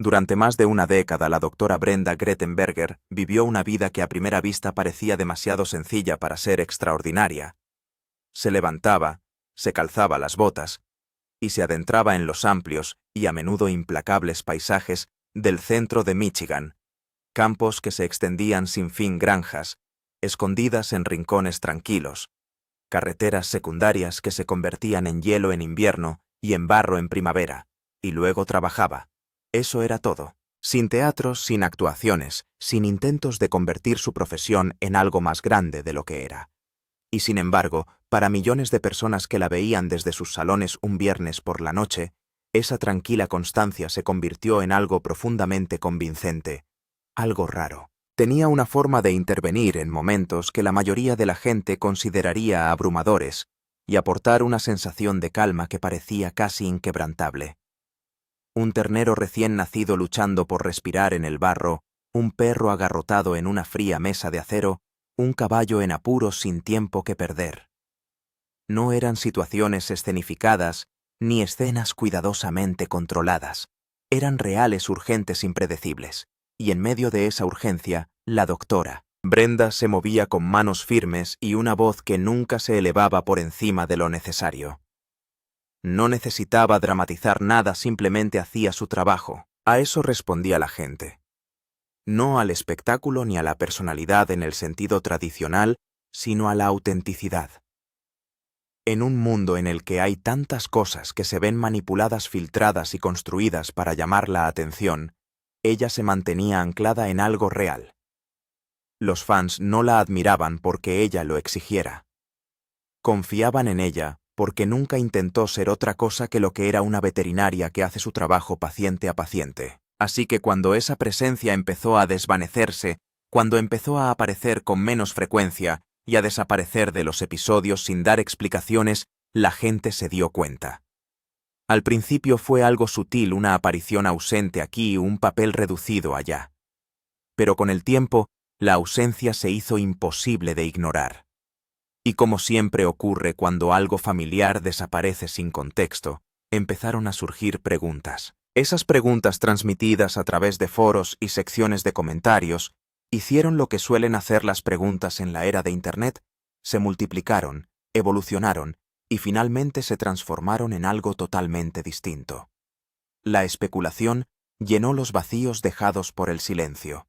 Durante más de una década, la doctora Brenda Grettenberger vivió una vida que a primera vista parecía demasiado sencilla para ser extraordinaria. Se levantaba, se calzaba las botas y se adentraba en los amplios y a menudo implacables paisajes del centro de Michigan, campos que se extendían sin fin, granjas, escondidas en rincones tranquilos, carreteras secundarias que se convertían en hielo en invierno y en barro en primavera, y luego trabajaba. Eso era todo. Sin teatros, sin actuaciones, sin intentos de convertir su profesión en algo más grande de lo que era. Y sin embargo, para millones de personas que la veían desde sus salones un viernes por la noche, esa tranquila constancia se convirtió en algo profundamente convincente, algo raro. Tenía una forma de intervenir en momentos que la mayoría de la gente consideraría abrumadores y aportar una sensación de calma que parecía casi inquebrantable. Un ternero recién nacido luchando por respirar en el barro, un perro agarrotado en una fría mesa de acero, un caballo en apuros sin tiempo que perder. No eran situaciones escenificadas ni escenas cuidadosamente controladas. Eran reales, urgentes, impredecibles. Y en medio de esa urgencia, la doctora Brenda se movía con manos firmes y una voz que nunca se elevaba por encima de lo necesario. No necesitaba dramatizar nada, simplemente hacía su trabajo. A eso respondía la gente. No al espectáculo ni a la personalidad en el sentido tradicional, sino a la autenticidad. En un mundo en el que hay tantas cosas que se ven manipuladas, filtradas y construidas para llamar la atención, ella se mantenía anclada en algo real. Los fans no la admiraban porque ella lo exigiera. Confiaban en ella porque nunca intentó ser otra cosa que lo que era una veterinaria que hace su trabajo paciente a paciente. Así que cuando esa presencia empezó a desvanecerse, cuando empezó a aparecer con menos frecuencia y a desaparecer de los episodios sin dar explicaciones, la gente se dio cuenta. Al principio fue algo sutil, una aparición ausente aquí, un papel reducido allá. Pero con el tiempo, la ausencia se hizo imposible de ignorar. Y como siempre ocurre cuando algo familiar desaparece sin contexto, empezaron a surgir preguntas. Esas preguntas, transmitidas a través de foros y secciones de comentarios, hicieron lo que suelen hacer las preguntas en la era de Internet: se multiplicaron, evolucionaron y finalmente se transformaron en algo totalmente distinto. La especulación llenó los vacíos dejados por el silencio.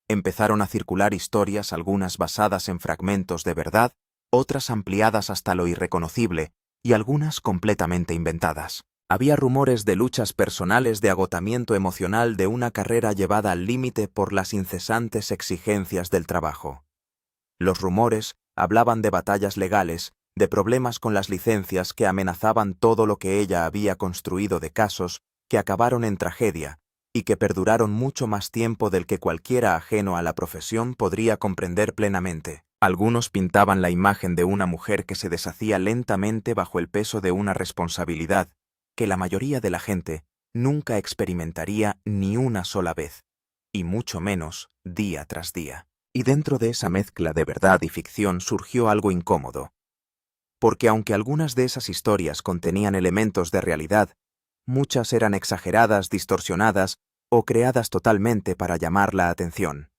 Empezaron a circular historias, algunas basadas en fragmentos de verdad, otras ampliadas hasta lo irreconocible y algunas completamente inventadas. Había rumores de luchas personales, de agotamiento emocional, de una carrera llevada al límite por las incesantes exigencias del trabajo. Los rumores hablaban de batallas legales, de problemas con las licencias que amenazaban todo lo que ella había construido, de casos que acabaron en tragedia y que perduraron mucho más tiempo del que cualquiera ajeno a la profesión podría comprender plenamente. Algunos pintaban la imagen de una mujer que se deshacía lentamente bajo el peso de una responsabilidad que la mayoría de la gente nunca experimentaría ni una sola vez, y mucho menos día tras día. Y dentro de esa mezcla de verdad y ficción surgió algo incómodo, porque aunque algunas de esas historias contenían elementos de realidad, muchas eran exageradas, distorsionadas o creadas totalmente para llamar la atención.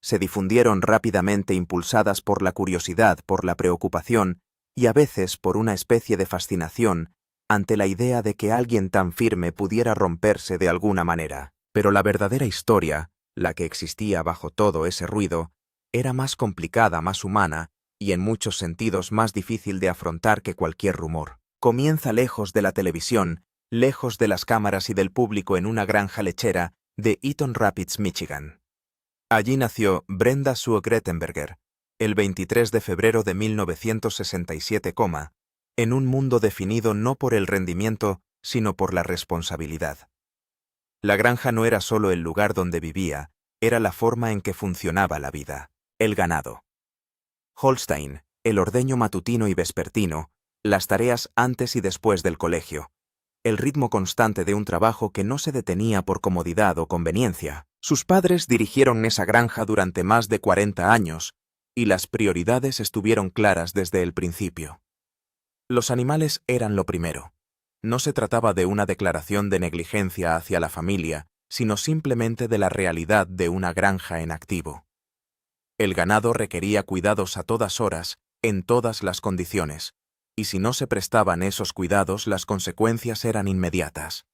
Se difundieron rápidamente, impulsadas por la curiosidad, por la preocupación y a veces por una especie de fascinación ante la idea de que alguien tan firme pudiera romperse de alguna manera. Pero la verdadera historia, la que existía bajo todo ese ruido, era más complicada, más humana y en muchos sentidos más difícil de afrontar que cualquier rumor. Comienza lejos de la televisión, lejos de las cámaras y del público, en una granja lechera de Eaton Rapids, Michigan. Allí nació Brenda Sue Grettenberger, el 23 de febrero de 1967, en un mundo definido no por el rendimiento, sino por la responsabilidad. La granja no era solo el lugar donde vivía, era la forma en que funcionaba la vida. El ganado. Holstein, el ordeño matutino y vespertino, las tareas antes y después del colegio, el ritmo constante de un trabajo que no se detenía por comodidad o conveniencia. Sus padres dirigieron esa granja durante más de 40 años, y las prioridades estuvieron claras desde el principio. Los animales eran lo primero. No se trataba de una declaración de negligencia hacia la familia, sino simplemente de la realidad de una granja en activo. El ganado requería cuidados a todas horas, en todas las condiciones, y si no se prestaban esos cuidados, las consecuencias eran inmediatas.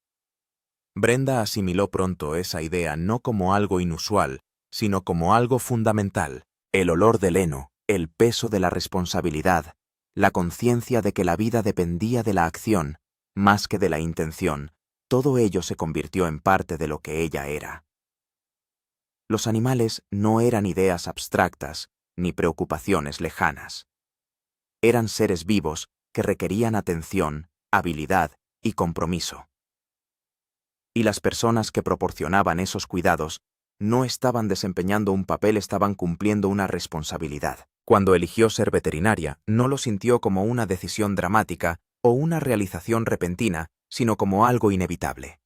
Brenda asimiló pronto esa idea no como algo inusual, sino como algo fundamental: el olor del heno, el peso de la responsabilidad, la conciencia de que la vida dependía de la acción, más que de la intención. Todo ello se convirtió en parte de lo que ella era. Los animales no eran ideas abstractas, ni preocupaciones lejanas. Eran seres vivos que requerían atención, habilidad y compromiso. Y las personas que proporcionaban esos cuidados no estaban desempeñando un papel, estaban cumpliendo una responsabilidad. Cuando eligió ser veterinaria, no lo sintió como una decisión dramática o una realización repentina, sino como algo inevitable.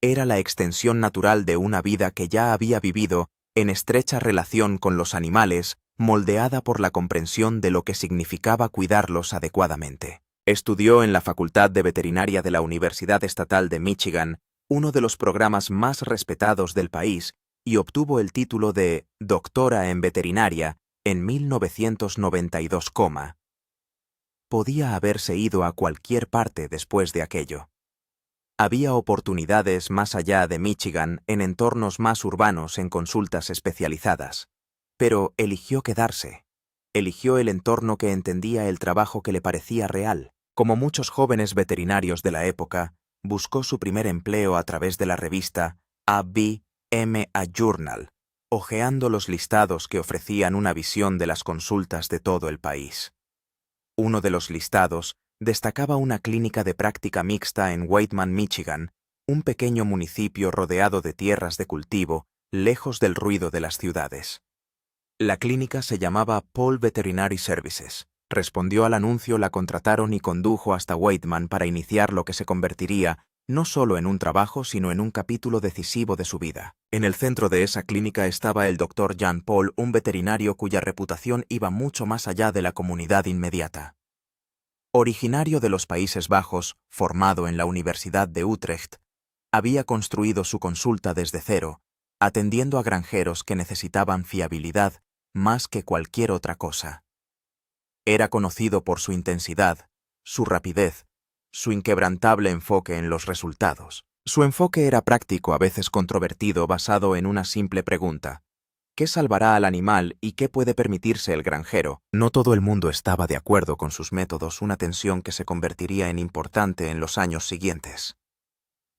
Era la extensión natural de una vida que ya había vivido en estrecha relación con los animales, moldeada por la comprensión de lo que significaba cuidarlos adecuadamente. Estudió en la Facultad de Veterinaria de la Universidad Estatal de Michigan, uno de los programas más respetados del país, y obtuvo el título de doctora en veterinaria en 1992. Podía haberse ido a cualquier parte después de aquello. Había oportunidades más allá de Michigan, en entornos más urbanos, en consultas especializadas. Pero eligió quedarse. Eligió el entorno que entendía el trabajo que le parecía real. Como muchos jóvenes veterinarios de la época, buscó su primer empleo a través de la revista A.B.M.A. Journal, hojeando los listados que ofrecían una visión de las consultas de todo el país. Uno de los listados destacaba una clínica de práctica mixta en Whiteman, Michigan, un pequeño municipio rodeado de tierras de cultivo, lejos del ruido de las ciudades. La clínica se llamaba Paul Veterinary Services. Respondió al anuncio, la contrataron y condujo hasta Whiteman para iniciar lo que se convertiría no solo en un trabajo, sino en un capítulo decisivo de su vida. En el centro de esa clínica estaba el Dr. Jan Paul, un veterinario cuya reputación iba mucho más allá de la comunidad inmediata. Originario de los Países Bajos, formado en la Universidad de Utrecht, había construido su consulta desde cero, atendiendo a granjeros que necesitaban fiabilidad más que cualquier otra cosa. Era conocido por su intensidad, su rapidez, su inquebrantable enfoque en los resultados. Su enfoque era práctico, a veces controvertido, basado en una simple pregunta: ¿qué salvará al animal y qué puede permitirse el granjero? No todo el mundo estaba de acuerdo con sus métodos, una tensión que se convertiría en importante en los años siguientes.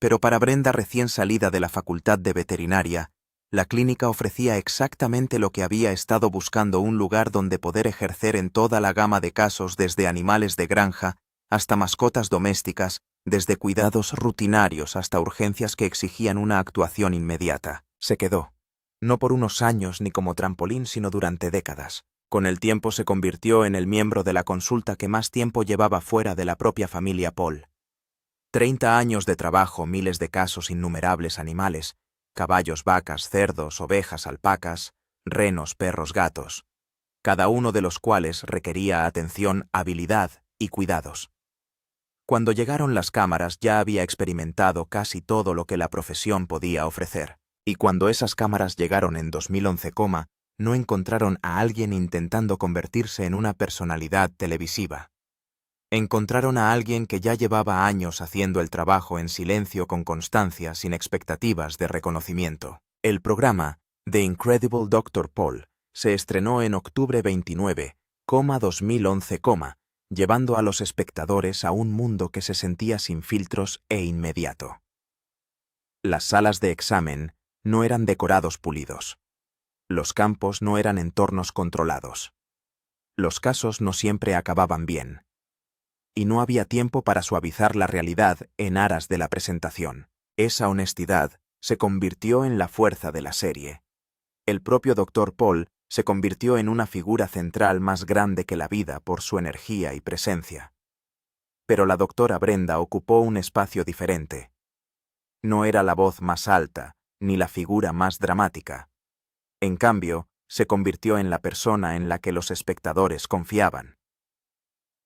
Pero para Brenda, recién salida de la Facultad de Veterinaria, la clínica ofrecía exactamente lo que había estado buscando: un lugar donde poder ejercer en toda la gama de casos, desde animales de granja hasta mascotas domésticas, desde cuidados rutinarios hasta urgencias que exigían una actuación inmediata. Se quedó. No por unos años ni como trampolín, sino durante décadas. Con el tiempo se convirtió en el miembro de la consulta que más tiempo llevaba fuera de la propia familia Paul. 30 años de trabajo, miles de casos, innumerables animales: caballos, vacas, cerdos, ovejas, alpacas, renos, perros, gatos, cada uno de los cuales requería atención, habilidad y cuidados. Cuando llegaron las cámaras, ya había experimentado casi todo lo que la profesión podía ofrecer. Y cuando esas cámaras llegaron en 2011, no encontraron a alguien intentando convertirse en una personalidad televisiva. Encontraron a alguien que ya llevaba años haciendo el trabajo en silencio, con constancia, sin expectativas de reconocimiento. El programa The Incredible Dr. Paul se estrenó en octubre 29, 2011, llevando a los espectadores a un mundo que se sentía sin filtros e inmediato. Las salas de examen no eran decorados pulidos. Los campos no eran entornos controlados. Los casos no siempre acababan bien. Y no había tiempo para suavizar la realidad en aras de la presentación. Esa honestidad se convirtió en la fuerza de la serie. El propio Dr. Paul se convirtió en una figura central más grande que la vida por su energía y presencia. Pero la doctora Brenda ocupó un espacio diferente. No era la voz más alta, ni la figura más dramática. En cambio, se convirtió en la persona en la que los espectadores confiaban.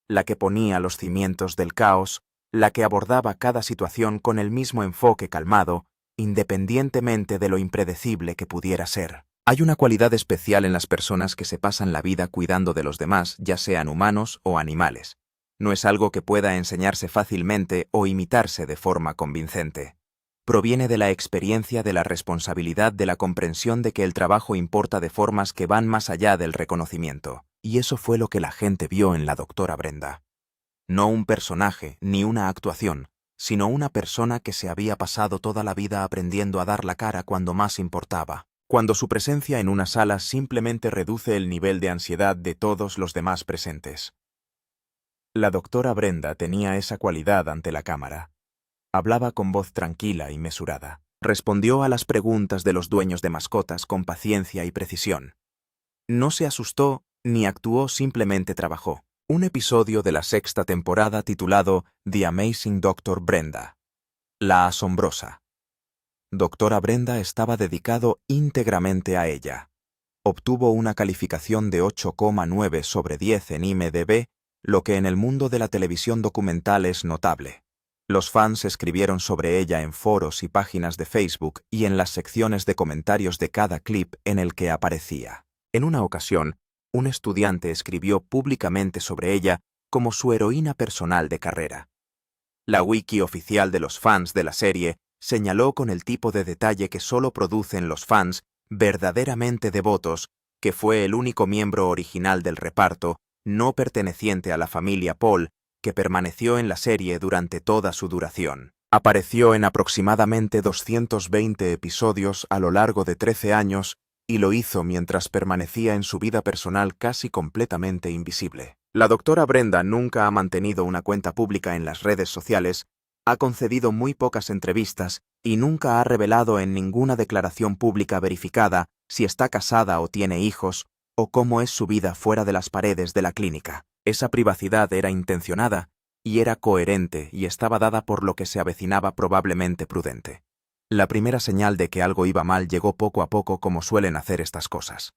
La que ponía los cimientos del caos, la que abordaba cada situación con el mismo enfoque calmado independientemente de lo impredecible que pudiera ser. Hay una cualidad especial en las personas que se pasan la vida cuidando de los demás, ya sean humanos o animales. No es algo que pueda enseñarse fácilmente o imitarse de forma convincente. Proviene de la experiencia, de la responsabilidad, de la comprensión de que el trabajo importa de formas que van más allá del reconocimiento. Y eso fue lo que la gente vio en la doctora Brenda. No un personaje ni una actuación, sino una persona que se había pasado toda la vida aprendiendo a dar la cara cuando más importaba, cuando su presencia en una sala simplemente reduce el nivel de ansiedad de todos los demás presentes. La doctora Brenda tenía esa cualidad ante la cámara. Hablaba con voz tranquila y mesurada. Respondió a las preguntas de los dueños de mascotas con paciencia y precisión. No se asustó ni actuó, simplemente trabajó. Un episodio de la 6ª temporada titulado The Amazing Dr. Brenda. La asombrosa. Doctora Brenda estaba dedicado íntegramente a ella. Obtuvo una calificación de 8,9 sobre 10 en IMDb, lo que en el mundo de la televisión documental es notable. Los fans escribieron sobre ella en foros y páginas de Facebook y en las secciones de comentarios de cada clip en el que aparecía. En una ocasión, un estudiante escribió públicamente sobre ella como su heroína personal de carrera. La wiki oficial de los fans de la serie señaló con el tipo de detalle que solo producen los fans verdaderamente devotos que fue el único miembro original del reparto, no perteneciente a la familia Paul, que permaneció en la serie durante toda su duración. Apareció en aproximadamente 220 episodios a lo largo de 13 años y lo hizo mientras permanecía en su vida personal casi completamente invisible. La doctora Brenda nunca ha mantenido una cuenta pública en las redes sociales, ha concedido muy pocas entrevistas y nunca ha revelado en ninguna declaración pública verificada si está casada o tiene hijos o cómo es su vida fuera de las paredes de la clínica. Esa privacidad era intencionada y era coherente y estaba dada por lo que se avecinaba probablemente prudente. La primera señal de que algo iba mal llegó poco a poco, como suelen hacer estas cosas.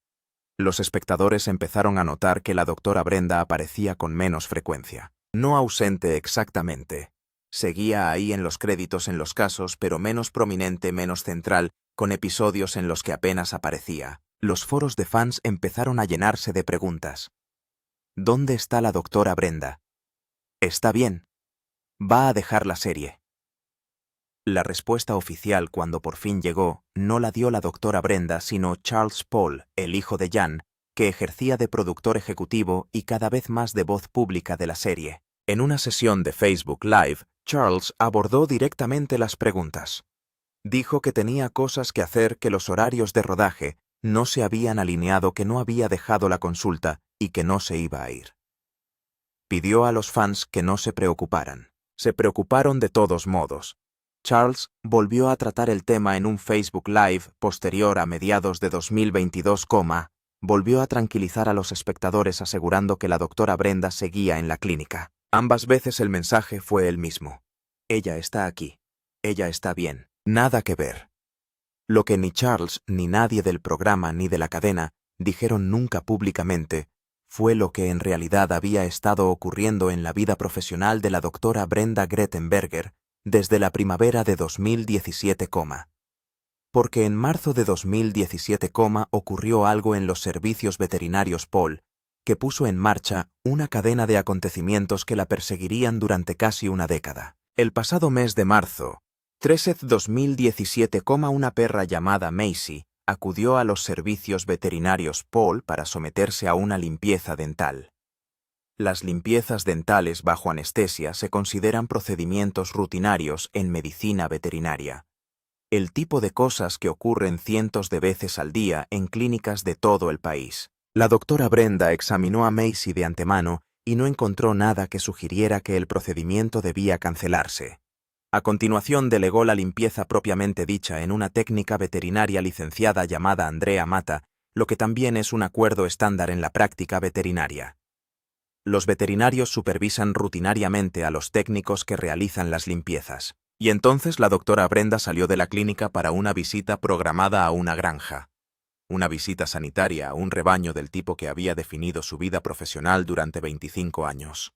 Los espectadores empezaron a notar que la doctora Brenda aparecía con menos frecuencia. No ausente exactamente. Seguía ahí en los créditos en los casos, pero menos prominente, menos central, con episodios en los que apenas aparecía. Los foros de fans empezaron a llenarse de preguntas. ¿Dónde está la doctora Brenda? ¿Está bien? ¿Va a dejar la serie? La respuesta oficial, cuando por fin llegó, no la dio la doctora Brenda, sino Charles Paul, el hijo de Jan, que ejercía de productor ejecutivo y cada vez más de voz pública de la serie. En una sesión de Facebook Live, Charles abordó directamente las preguntas. Dijo que tenía cosas que hacer, que los horarios de rodaje no se habían alineado, que no había dejado la consulta y que no se iba a ir. Pidió a los fans que no se preocuparan. Se preocuparon de todos modos. Charles volvió a tratar el tema en un Facebook Live posterior a mediados de 2022, volvió a tranquilizar a los espectadores asegurando que la doctora Brenda seguía en la clínica. Ambas veces el mensaje fue el mismo. Ella está aquí. Ella está bien. Nada que ver. Lo que ni Charles ni nadie del programa ni de la cadena dijeron nunca públicamente fue lo que en realidad había estado ocurriendo en la vida profesional de la doctora Brenda Grettenberger desde la primavera de 2017, porque en marzo de 2017, ocurrió algo en los servicios veterinarios Paul, que puso en marcha una cadena de acontecimientos que la perseguirían durante casi una década. El pasado mes de marzo, 13 de 2017, una perra llamada Macy acudió a los servicios veterinarios Paul para someterse a una limpieza dental. Las limpiezas dentales bajo anestesia se consideran procedimientos rutinarios en medicina veterinaria. El tipo de cosas que ocurren cientos de veces al día en clínicas de todo el país. La doctora Brenda examinó a Macy de antemano y no encontró nada que sugiriera que el procedimiento debía cancelarse. A continuación delegó la limpieza propiamente dicha en una técnica veterinaria licenciada llamada Andrea Mata, lo que también es un acuerdo estándar en la práctica veterinaria. Los veterinarios supervisan rutinariamente a los técnicos que realizan las limpiezas. Y entonces la doctora Brenda salió de la clínica para una visita programada a una granja. Una visita sanitaria a un rebaño del tipo que había definido su vida profesional durante 25 años.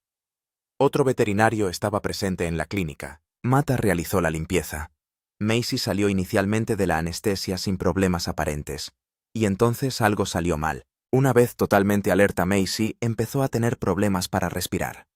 Otro veterinario estaba presente en la clínica. Mata realizó la limpieza. Macy salió inicialmente de la anestesia sin problemas aparentes. Y entonces algo salió mal. Una vez totalmente alerta, Macy empezó a tener problemas para respirar.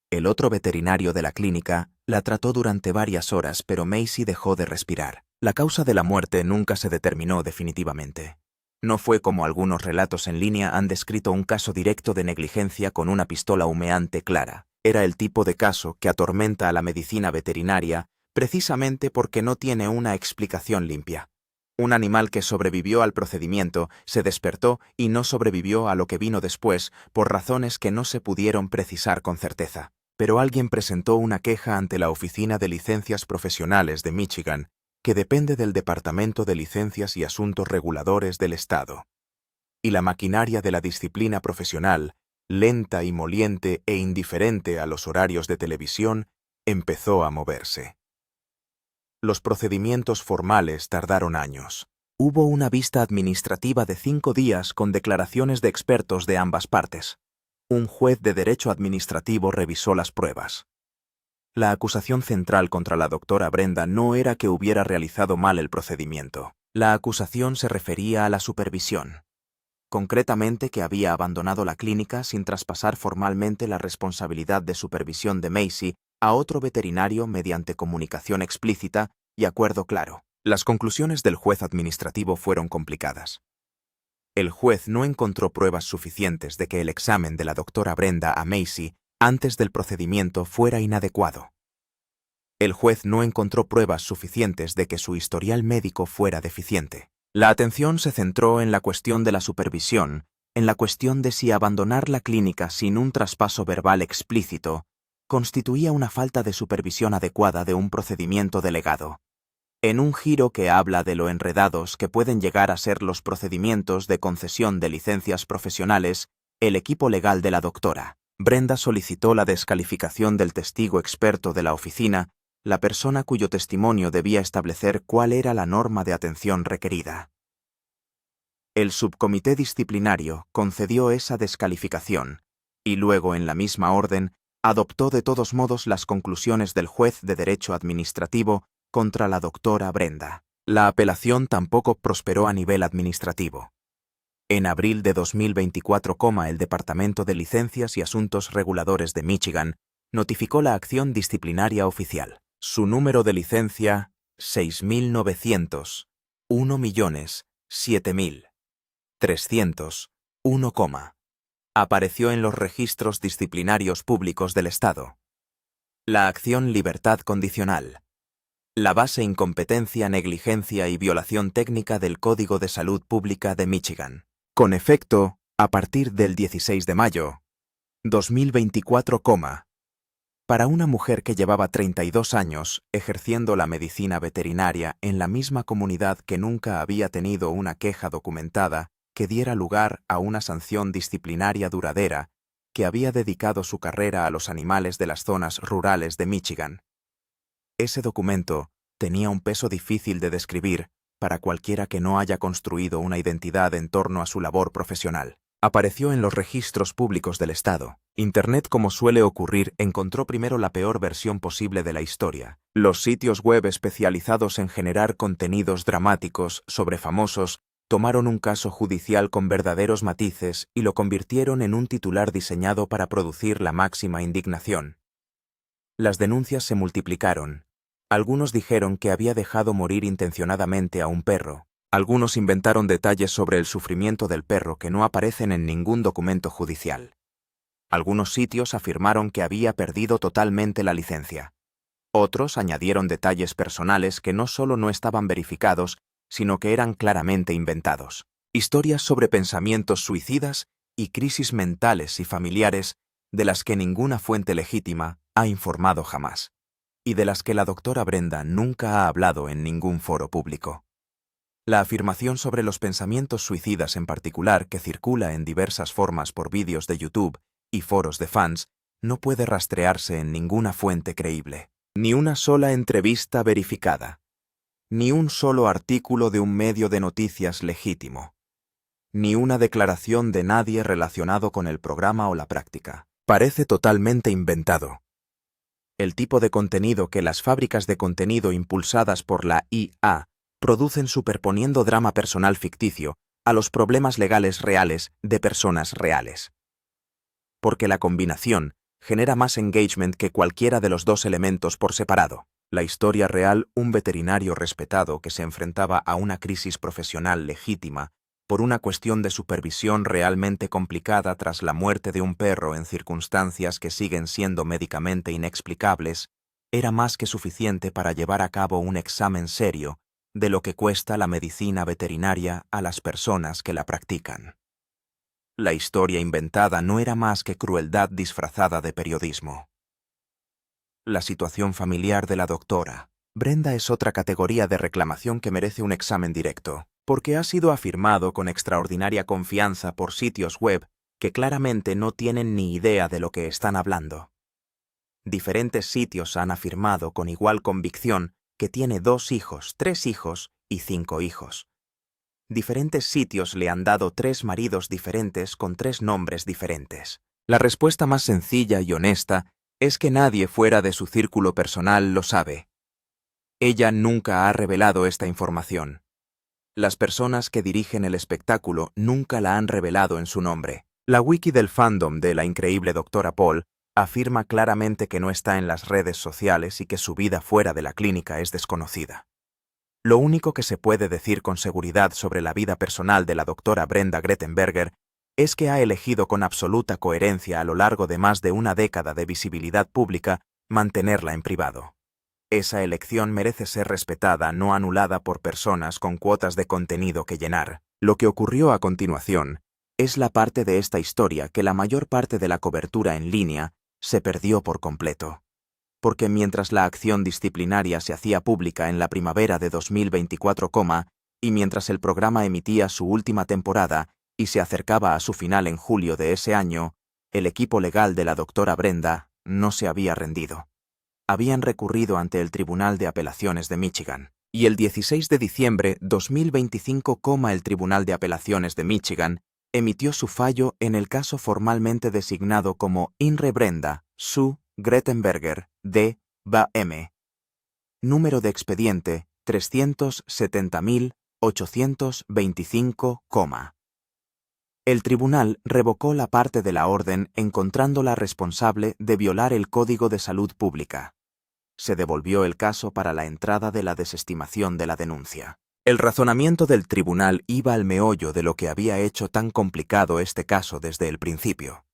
El otro veterinario de la clínica la trató durante varias horas, pero Macy dejó de respirar. La causa de la muerte nunca se determinó definitivamente. No fue como algunos relatos en línea han descrito un caso directo de negligencia con una pistola humeante clara. Era el tipo de caso que atormenta a la medicina veterinaria precisamente porque no tiene una explicación limpia. Un animal que sobrevivió al procedimiento se despertó y no sobrevivió a lo que vino después por razones que no se pudieron precisar con certeza. Pero alguien presentó una queja ante la Oficina de Licencias Profesionales de Michigan, que depende del Departamento de Licencias y Asuntos Reguladores del Estado. Y la maquinaria de la disciplina profesional, lenta y moliente e indiferente a los horarios de televisión, empezó a moverse. Los procedimientos formales tardaron años. Hubo una vista administrativa de 5 días con declaraciones de expertos de ambas partes. Un juez de derecho administrativo revisó las pruebas. La acusación central contra la doctora Brenda no era que hubiera realizado mal el procedimiento. La acusación se refería a la supervisión. Concretamente que había abandonado la clínica sin traspasar formalmente la responsabilidad de supervisión de Macy a otro veterinario mediante comunicación explícita y acuerdo claro. Las conclusiones del juez administrativo fueron complicadas. El juez no encontró pruebas suficientes de que el examen de la doctora Brenda a Macy antes del procedimiento fuera inadecuado. El juez no encontró pruebas suficientes de que su historial médico fuera deficiente. La atención se centró en la cuestión de la supervisión, en la cuestión de si abandonar la clínica sin un traspaso verbal explícito constituía una falta de supervisión adecuada de un procedimiento delegado. En un giro que habla de lo enredados que pueden llegar a ser los procedimientos de concesión de licencias profesionales, el equipo legal de la doctora Brenda solicitó la descalificación del testigo experto de la oficina, la persona cuyo testimonio debía establecer cuál era la norma de atención requerida. El subcomité disciplinario concedió esa descalificación y luego, en la misma orden, adoptó de todos modos las conclusiones del juez de derecho administrativo contra la doctora Brenda. La apelación tampoco prosperó a nivel administrativo. En abril de 2024, el Departamento de Licencias y Asuntos Reguladores de Michigan notificó la acción disciplinaria oficial. Su número de licencia 6900 1.007.301, apareció en los registros disciplinarios públicos del Estado. La acción libertad condicional. La base incompetencia, negligencia y violación técnica del Código de Salud Pública de Michigan. Con efecto, a partir del 16 de mayo 2024, para una mujer que llevaba 32 años ejerciendo la medicina veterinaria en la misma comunidad que nunca había tenido una queja documentada que diera lugar a una sanción disciplinaria duradera, que había dedicado su carrera a los animales de las zonas rurales de Michigan. Ese documento tenía un peso difícil de describir para cualquiera que no haya construido una identidad en torno a su labor profesional. Apareció en los registros públicos del Estado. Internet, como suele ocurrir, encontró primero la peor versión posible de la historia. Los sitios web especializados en generar contenidos dramáticos sobre famosos tomaron un caso judicial con verdaderos matices y lo convirtieron en un titular diseñado para producir la máxima indignación. Las denuncias se multiplicaron. Algunos dijeron que había dejado morir intencionadamente a un perro. Algunos inventaron detalles sobre el sufrimiento del perro que no aparecen en ningún documento judicial. Algunos sitios afirmaron que había perdido totalmente la licencia. Otros añadieron detalles personales que no solo no estaban verificados, sino que eran claramente inventados. Historias sobre pensamientos suicidas y crisis mentales y familiares de las que ninguna fuente legítima ha informado jamás, y de las que la doctora Brenda nunca ha hablado en ningún foro público. La afirmación sobre los pensamientos suicidas en particular, que circula en diversas formas por vídeos de YouTube y foros de fans, no puede rastrearse en ninguna fuente creíble. Ni una sola entrevista verificada. Ni un solo artículo de un medio de noticias legítimo. Ni una declaración de nadie relacionado con el programa o la práctica. Parece totalmente inventado. el tipo de contenido que las fábricas de contenido impulsadas por la IA producen superponiendo drama personal ficticio a los problemas legales reales de personas reales. Porque la combinación genera más engagement que cualquiera de los dos elementos por separado. La historia real, un veterinario respetado que se enfrentaba a una crisis profesional legítima por una cuestión de supervisión realmente complicada tras la muerte de un perro en circunstancias que siguen siendo médicamente inexplicables, era más que suficiente para llevar a cabo un examen serio de lo que cuesta la medicina veterinaria a las personas que la practican. La historia inventada no era más que crueldad disfrazada de periodismo. La situación familiar de la doctora Brenda es otra categoría de reclamación que merece un examen directo, porque ha sido afirmado con extraordinaria confianza por sitios web que claramente no tienen ni idea de lo que están hablando. Diferentes sitios han afirmado con igual convicción que tiene 2 hijos, 3 hijos y 5 hijos. Diferentes sitios le han dado 3 maridos diferentes con 3 nombres diferentes. La respuesta más sencilla y honesta es que nadie fuera de su círculo personal lo sabe. Ella nunca ha revelado esta información. Las personas que dirigen el espectáculo nunca la han revelado en su nombre. La wiki del fandom de la increíble Dra. Paul afirma claramente que no está en las redes sociales y que su vida fuera de la clínica es desconocida. Lo único que se puede decir con seguridad sobre la vida personal de la doctora Brenda Grettenberger es que ha elegido con absoluta coherencia a lo largo de más de una década de visibilidad pública mantenerla en privado. Esa elección merece ser respetada, no anulada por personas con cuotas de contenido que llenar. Lo que ocurrió a continuación es la parte de esta historia que la mayor parte de la cobertura en línea se perdió por completo. Porque mientras la acción disciplinaria se hacía pública en la primavera de 2024, y mientras el programa emitía su última temporada y se acercaba a su final en julio de ese año, el equipo legal de la doctora Brenda no se había rendido. Habían recurrido ante el Tribunal de Apelaciones de Michigan, y el 16 de diciembre de 2025, el Tribunal de Apelaciones de Michigan emitió su fallo en el caso formalmente designado como In re Brenda Sue Grettenberger D. B.M. Número de expediente 370.825, El tribunal revocó la parte de la orden encontrándola responsable de violar el Código de Salud Pública. Se devolvió el caso para la entrada de la desestimación de la denuncia. El razonamiento del tribunal iba al meollo de lo que había hecho tan complicado este caso desde el principio.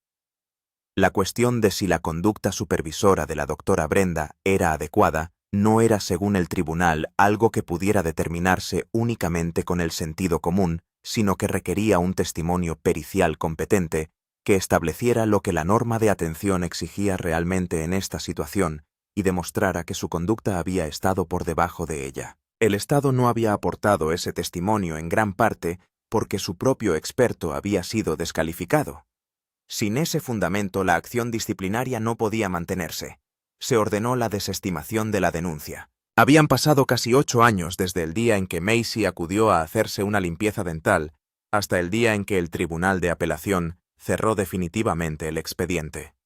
La cuestión de si la conducta supervisora de la doctora Brenda era adecuada no era, según el tribunal, algo que pudiera determinarse únicamente con el sentido común, sino que requería un testimonio pericial competente que estableciera lo que la norma de atención exigía realmente en esta situación y demostrara que su conducta había estado por debajo de ella. El Estado no había aportado ese testimonio en gran parte porque su propio experto había sido descalificado. Sin ese fundamento, la acción disciplinaria no podía mantenerse. Se ordenó la desestimación de la denuncia. Habían pasado casi 8 años desde el día en que Macy acudió a hacerse una limpieza dental hasta el día en que el Tribunal de Apelación cerró definitivamente el expediente.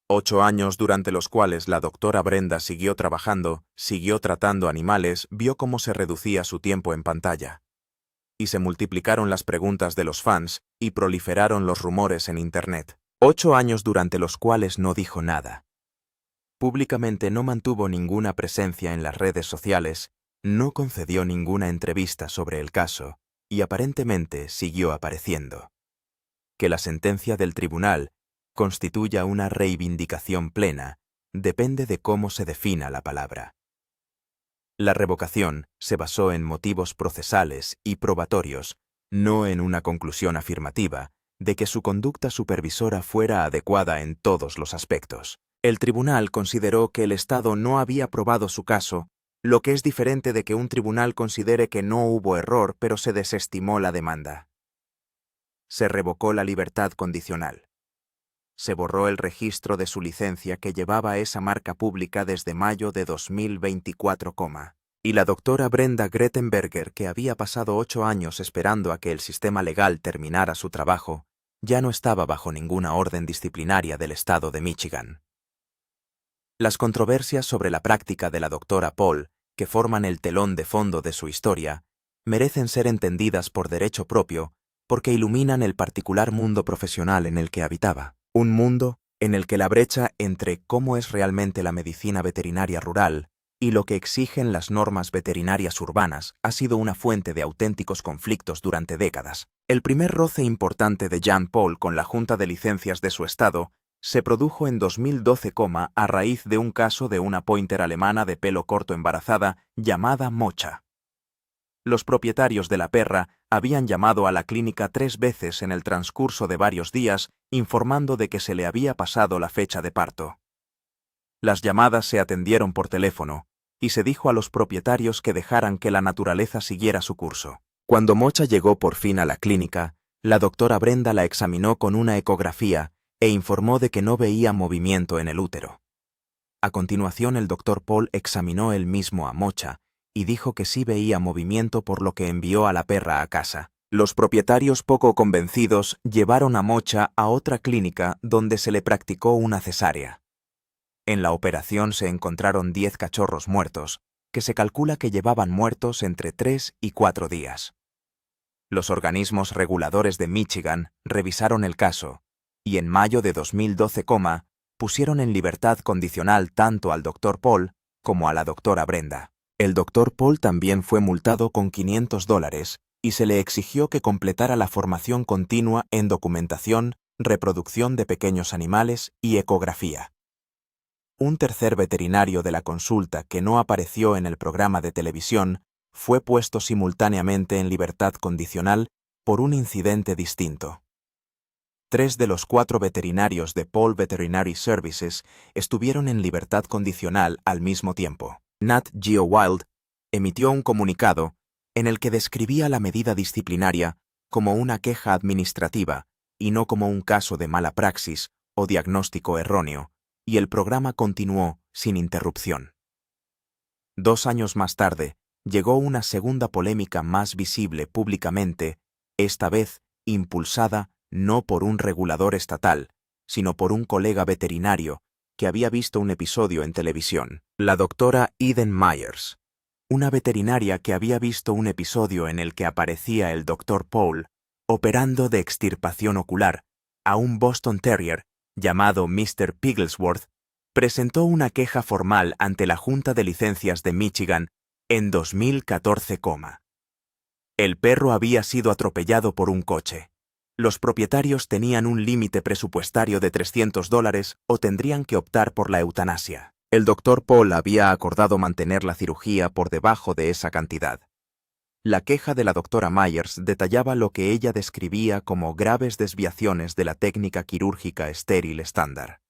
8 años durante los cuales la doctora Brenda siguió trabajando, siguió tratando animales, vio cómo se reducía su tiempo en pantalla. Y se multiplicaron las preguntas de los fans y proliferaron los rumores en Internet. 8 años durante los cuales no dijo nada. Públicamente no mantuvo ninguna presencia en las redes sociales, no concedió ninguna entrevista sobre el caso y aparentemente siguió apareciendo. Que la sentencia del tribunal constituya una reivindicación plena depende de cómo se defina la palabra. La revocación se basó en motivos procesales y probatorios, no en una conclusión afirmativa de que su conducta supervisora fuera adecuada en todos los aspectos. El tribunal consideró que el Estado no había probado su caso, lo que es diferente de que un tribunal considere que no hubo error pero se desestimó la demanda. Se revocó la libertad condicional. Se borró el registro de su licencia que llevaba esa marca pública desde mayo de 2024, y la doctora Brenda Grettenberger, que había pasado 8 años esperando a que el sistema legal terminara su trabajo, ya no estaba bajo ninguna orden disciplinaria del estado de Michigan. Las controversias sobre la práctica de la doctora Paul, que forman el telón de fondo de su historia, merecen ser entendidas por derecho propio porque iluminan el particular mundo profesional en el que habitaba. Un mundo en el que la brecha entre cómo es realmente la medicina veterinaria rural y lo que exigen las normas veterinarias urbanas ha sido una fuente de auténticos conflictos durante décadas. El primer roce importante de Jean Paul con la Junta de Licencias de su estado se produjo en 2012, a raíz de un caso de una pointer alemana de pelo corto embarazada llamada Mocha. Los propietarios de la perra habían llamado a la clínica 3 veces en el transcurso de varios días informando de que se le había pasado la fecha de parto. Las llamadas se atendieron por teléfono y se dijo a los propietarios que dejaran que la naturaleza siguiera su curso. Cuando Mocha llegó por fin a la clínica, la doctora Brenda la examinó con una ecografía e informó de que no veía movimiento en el útero. A continuación, el doctor Paul examinó él mismo a Mocha y dijo que sí veía movimiento, por lo que envió a la perra a casa. Los propietarios, poco convencidos, llevaron a Mocha a otra clínica donde se le practicó una cesárea. En la operación se encontraron 10 cachorros muertos, que se calcula que llevaban muertos entre 3 y 4 días. Los organismos reguladores de Michigan revisaron el caso y en mayo de 2012, pusieron en libertad condicional tanto al Dr. Paul como a la doctora Brenda. El Dr. Paul también fue multado con $500 y se le exigió que completara la formación continua en documentación, reproducción de pequeños animales y ecografía. Un tercer veterinario de la consulta que no apareció en el programa de televisión fue puesto simultáneamente en libertad condicional por un incidente distinto. 3 de los 4 veterinarios de Paul Veterinary Services estuvieron en libertad condicional al mismo tiempo. Nat Geo Wild emitió un comunicado en el que describía la medida disciplinaria como una queja administrativa y no como un caso de mala praxis o diagnóstico erróneo, y el programa continuó sin interrupción. 2 años más tarde, llegó una segunda polémica más visible públicamente, esta vez impulsada no por un regulador estatal, sino por un colega veterinario que había visto un episodio en televisión. La doctora Eden Myers, una veterinaria que había visto un episodio en el que aparecía el Dr. Paul operando de extirpación ocular a un Boston Terrier llamado Mr. Pigglesworth, presentó una queja formal ante la Junta de Licencias de Michigan en 2014. El perro había sido atropellado por un coche. Los propietarios tenían un límite presupuestario de $300 o tendrían que optar por la eutanasia. El Dr. Paul había acordado mantener la cirugía por debajo de esa cantidad. La queja de la doctora Myers detallaba lo que ella describía como graves desviaciones de la técnica quirúrgica estéril estándar.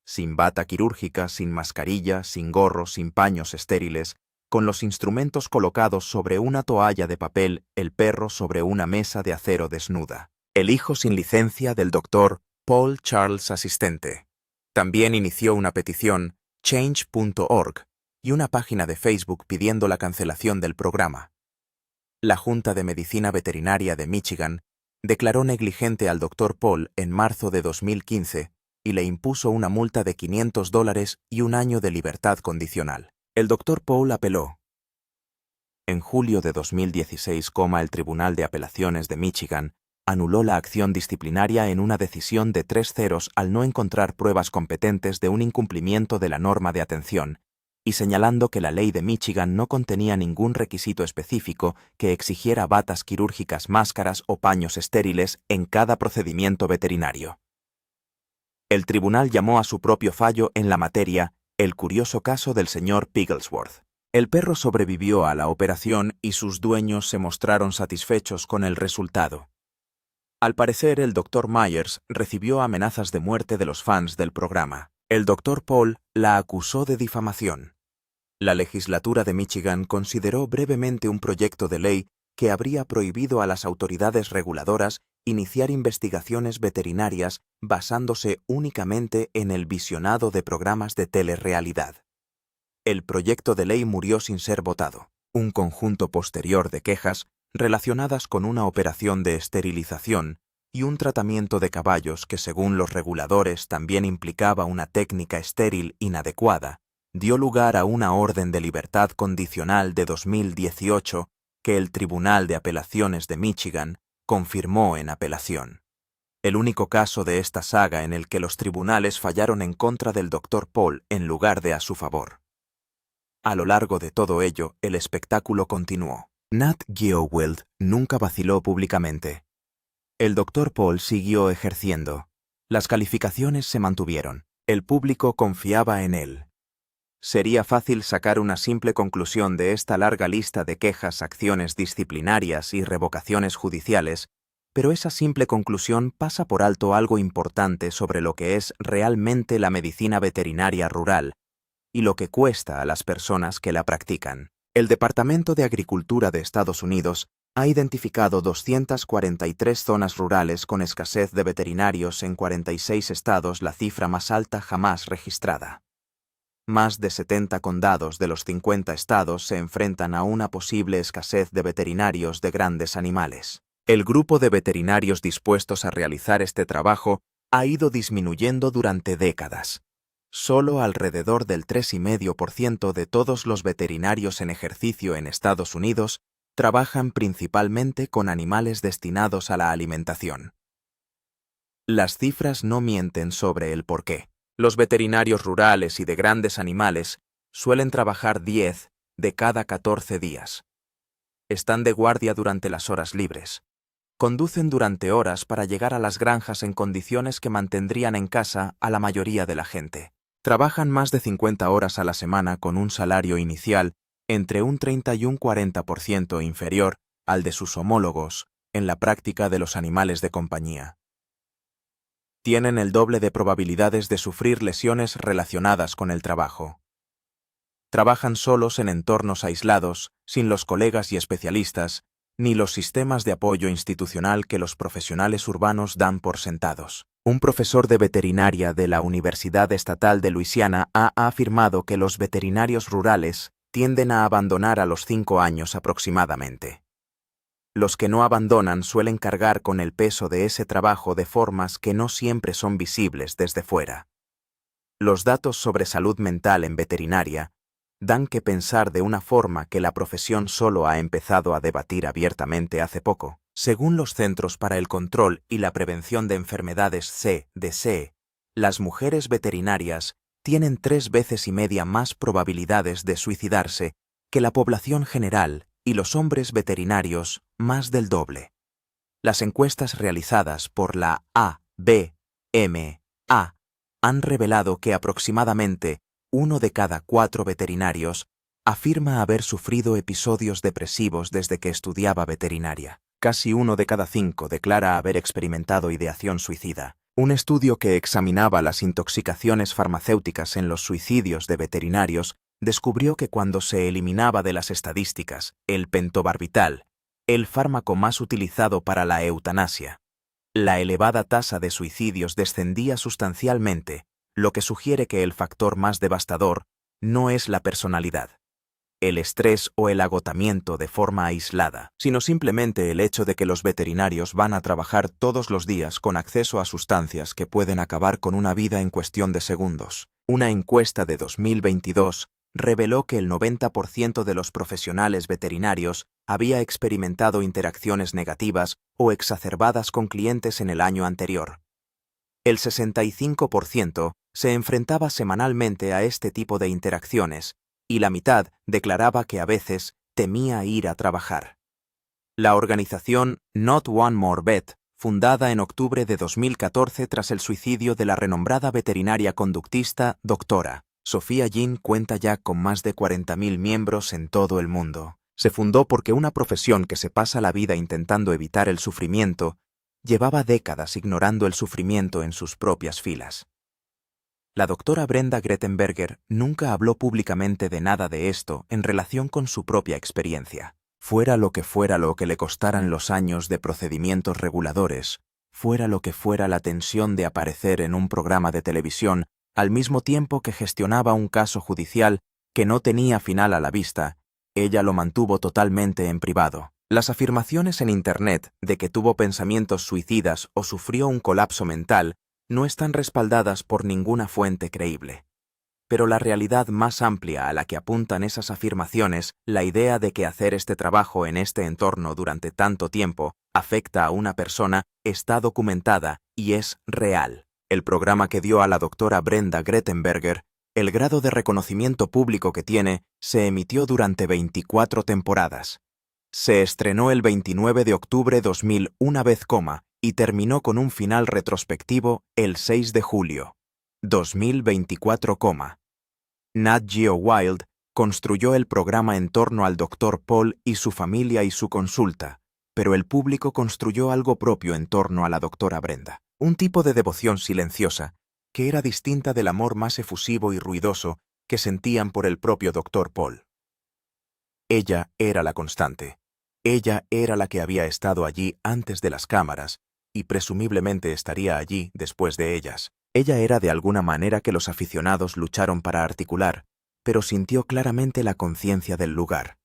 Sin bata quirúrgica, sin mascarilla, sin gorro, sin paños estériles, con los instrumentos colocados sobre una toalla de papel, el perro sobre una mesa de acero desnuda. El hijo sin licencia del Dr. Paul Charles asistente. También inició una petición, change.org, y una página de Facebook pidiendo la cancelación del programa. La Junta de Medicina Veterinaria de Michigan declaró negligente al Dr. Paul en marzo de 2015 y le impuso una multa de $500 y un año de libertad condicional. El Dr. Paul apeló. En julio de 2016, el Tribunal de Apelaciones de Michigan anuló la acción disciplinaria en una decisión de 3-0 al no encontrar pruebas competentes de un incumplimiento de la norma de atención y señalando que la ley de Michigan no contenía ningún requisito específico que exigiera batas quirúrgicas, máscaras o paños estériles en cada procedimiento veterinario. El tribunal llamó a su propio fallo en la materia el curioso caso del señor Pigglesworth. El perro sobrevivió a la operación y sus dueños se mostraron satisfechos con el resultado. Al parecer, el Dr. Myers recibió amenazas de muerte de los fans del programa. El Dr. Paul la acusó de difamación. La legislatura de Michigan consideró brevemente un proyecto de ley que habría prohibido a las autoridades reguladoras iniciar investigaciones veterinarias basándose únicamente en el visionado de programas de telerrealidad. El proyecto de ley murió sin ser votado. Un conjunto posterior de quejas relacionadas con una operación de esterilización y un tratamiento de caballos que según los reguladores también implicaba una técnica estéril inadecuada, dio lugar a una orden de libertad condicional de 2018 que el Tribunal de Apelaciones de Michigan confirmó en apelación. El único caso de esta saga en el que los tribunales fallaron en contra del Dr. Paul en lugar de a su favor. A lo largo de todo ello, el espectáculo continuó. Nat Geo-Wild nunca vaciló públicamente. El Dr. Paul siguió ejerciendo. Las calificaciones se mantuvieron. El público confiaba en él. Sería fácil sacar una simple conclusión de esta larga lista de quejas, acciones disciplinarias y revocaciones judiciales, pero esa simple conclusión pasa por alto algo importante sobre lo que es realmente la medicina veterinaria rural y lo que cuesta a las personas que la practican. El Departamento de Agricultura de Estados Unidos ha identificado 243 zonas rurales con escasez de veterinarios en 46 estados, la cifra más alta jamás registrada. Más de 70 condados de los 50 estados se enfrentan a una posible escasez de veterinarios de grandes animales. El grupo de veterinarios dispuestos a realizar este trabajo ha ido disminuyendo durante décadas. Solo alrededor del 3,5% de todos los veterinarios en ejercicio en Estados Unidos trabajan principalmente con animales destinados a la alimentación. Las cifras no mienten sobre el porqué. Los veterinarios rurales y de grandes animales suelen trabajar 10 de cada 14 días. Están de guardia durante las horas libres. Conducen durante horas para llegar a las granjas en condiciones que mantendrían en casa a la mayoría de la gente. Trabajan más de 50 horas a la semana con un salario inicial entre un 30 y un 40% inferior al de sus homólogos en la práctica de los animales de compañía. Tienen el doble de probabilidades de sufrir lesiones relacionadas con el trabajo. Trabajan solos en entornos aislados, sin los colegas y especialistas, ni los sistemas de apoyo institucional que los profesionales urbanos dan por sentados. Un profesor de veterinaria de la Universidad Estatal de Luisiana ha afirmado que los veterinarios rurales tienden a abandonar a los 5 años aproximadamente. Los que no abandonan suelen cargar con el peso de ese trabajo de formas que no siempre son visibles desde fuera. Los datos sobre salud mental en veterinaria dan que pensar de una forma que la profesión solo ha empezado a debatir abiertamente hace poco. Según los Centros para el Control y la Prevención de Enfermedades CDC, las mujeres veterinarias tienen 3,5 veces más probabilidades de suicidarse que la población general y los hombres veterinarios más del doble. Las encuestas realizadas por la ABMA han revelado que aproximadamente 1 de cada 4 veterinarios afirma haber sufrido episodios depresivos desde que estudiaba veterinaria. Casi 1 de cada 5 declara haber experimentado ideación suicida. Un estudio que examinaba las intoxicaciones farmacéuticas en los suicidios de veterinarios descubrió que cuando se eliminaba de las estadísticas el pentobarbital, el fármaco más utilizado para la eutanasia, la elevada tasa de suicidios descendía sustancialmente, lo que sugiere que el factor más devastador no es la personalidad, el estrés o el agotamiento de forma aislada, sino simplemente el hecho de que los veterinarios van a trabajar todos los días con acceso a sustancias que pueden acabar con una vida en cuestión de segundos. Una encuesta de 2022 reveló que el 90% de los profesionales veterinarios había experimentado interacciones negativas o exacerbadas con clientes en el año anterior. El 65% se enfrentaba semanalmente a este tipo de interacciones, y la mitad declaraba que a veces temía ir a trabajar. La organización Not One More Vet, fundada en octubre de 2014 tras el suicidio de la renombrada veterinaria conductista Dra. Sophia Jean, cuenta ya con más de 40.000 miembros en todo el mundo. Se fundó porque una profesión que se pasa la vida intentando evitar el sufrimiento llevaba décadas ignorando el sufrimiento en sus propias filas. La doctora Brenda Grettenberger nunca habló públicamente de nada de esto en relación con su propia experiencia. Fuera lo que le costaran los años de procedimientos reguladores, fuera lo que fuera la tensión de aparecer en un programa de televisión al mismo tiempo que gestionaba un caso judicial que no tenía final a la vista, ella lo mantuvo totalmente en privado. Las afirmaciones en Internet de que tuvo pensamientos suicidas o sufrió un colapso mental no están respaldadas por ninguna fuente creíble. Pero la realidad más amplia a la que apuntan esas afirmaciones, la idea de que hacer este trabajo en este entorno durante tanto tiempo afecta a una persona, está documentada y es real. El programa que dio a la doctora Brenda Grettenberger, el grado de reconocimiento público que tiene, se emitió durante 24 temporadas. Se estrenó el 29 de octubre 2000 una vez, y terminó con un final retrospectivo el 6 de julio 2024, Nat Geo Wild construyó el programa en torno al Dr. Paul y su familia y su consulta, pero el público construyó algo propio en torno a la doctora Brenda, un tipo de devoción silenciosa que era distinta del amor más efusivo y ruidoso que sentían por el propio Dr. Paul. Ella era la constante. Ella era la que había estado allí antes de las cámaras y presumiblemente estaría allí después de ellas. Ella era de alguna manera que los aficionados lucharon para articular, pero sintió claramente la conciencia del lugar.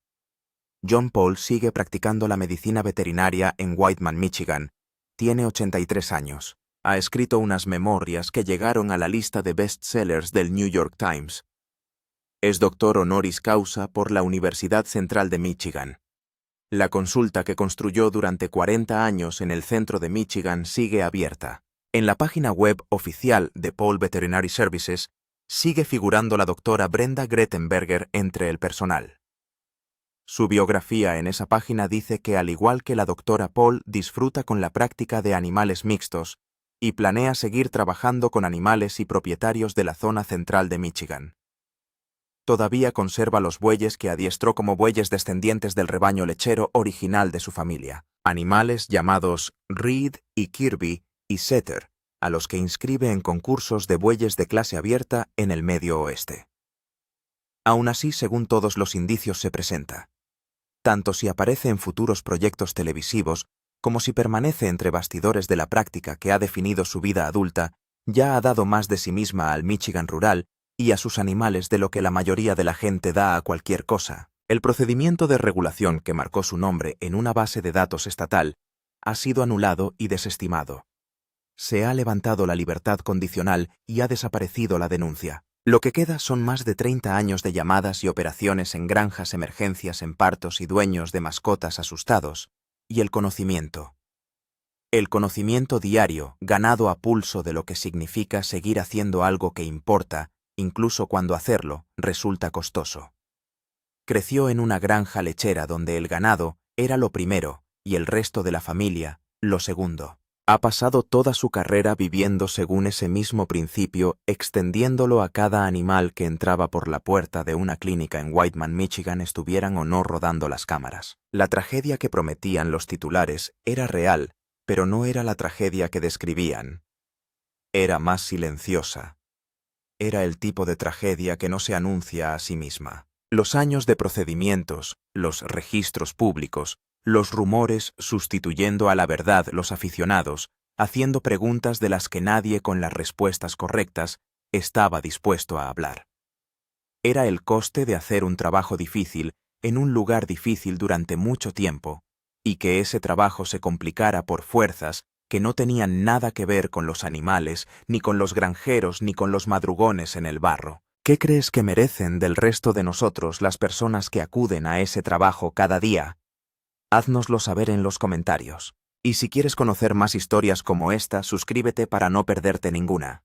John Paul sigue practicando la medicina veterinaria en Whiteman, Michigan. Tiene 83 años. Ha escrito unas memorias que llegaron a la lista de bestsellers del New York Times. Es doctor honoris causa por la Universidad Central de Michigan. La consulta que construyó durante 40 años en el centro de Michigan sigue abierta. En la página web oficial de Paul Veterinary Services sigue figurando la doctora Brenda Grettenberger entre el personal. Su biografía en esa página dice que, al igual que la doctora Paul, disfruta con la práctica de animales mixtos y planea seguir trabajando con animales y propietarios de la zona central de Michigan. Todavía conserva los bueyes que adiestró como bueyes descendientes del rebaño lechero original de su familia, animales llamados Reed y Kirby y Setter, a los que inscribe en concursos de bueyes de clase abierta en el Medio Oeste. Aún así, según todos los indicios, se presenta, tanto si aparece en futuros proyectos televisivos como si permanece entre bastidores de la práctica que ha definido su vida adulta, ya ha dado más de sí misma al Michigan rural y a sus animales de lo que la mayoría de la gente da a cualquier cosa. El procedimiento de regulación que marcó su nombre en una base de datos estatal ha sido anulado y desestimado. Se ha levantado la libertad condicional y ha desaparecido la denuncia. Lo que queda son más de 30 años de llamadas y operaciones en granjas, emergencias en partos y dueños de mascotas asustados, y el conocimiento. El conocimiento diario, ganado a pulso de lo que significa seguir haciendo algo que importa, incluso cuando hacerlo resulta costoso. Creció en una granja lechera donde el ganado era lo primero y el resto de la familia lo segundo. Ha pasado toda su carrera viviendo según ese mismo principio, extendiéndolo a cada animal que entraba por la puerta de una clínica en Whiteman, Michigan, estuvieran o no rodando las cámaras. La tragedia que prometían los titulares era real, pero no era la tragedia que describían. Era más silenciosa. Era el tipo de tragedia que no se anuncia a sí misma. Los años de procedimientos, los registros públicos, los rumores sustituyendo a la verdad los aficionados, haciendo preguntas de las que nadie con las respuestas correctas estaba dispuesto a hablar. Era el coste de hacer un trabajo difícil en un lugar difícil durante mucho tiempo, y que ese trabajo se complicara por fuerzas que no tenían nada que ver con los animales, ni con los granjeros, ni con los madrugones en el barro. ¿Qué crees que merecen del resto de nosotros las personas que acuden a ese trabajo cada día? Háznoslo saber en los comentarios. Y si quieres conocer más historias como esta, suscríbete para no perderte ninguna.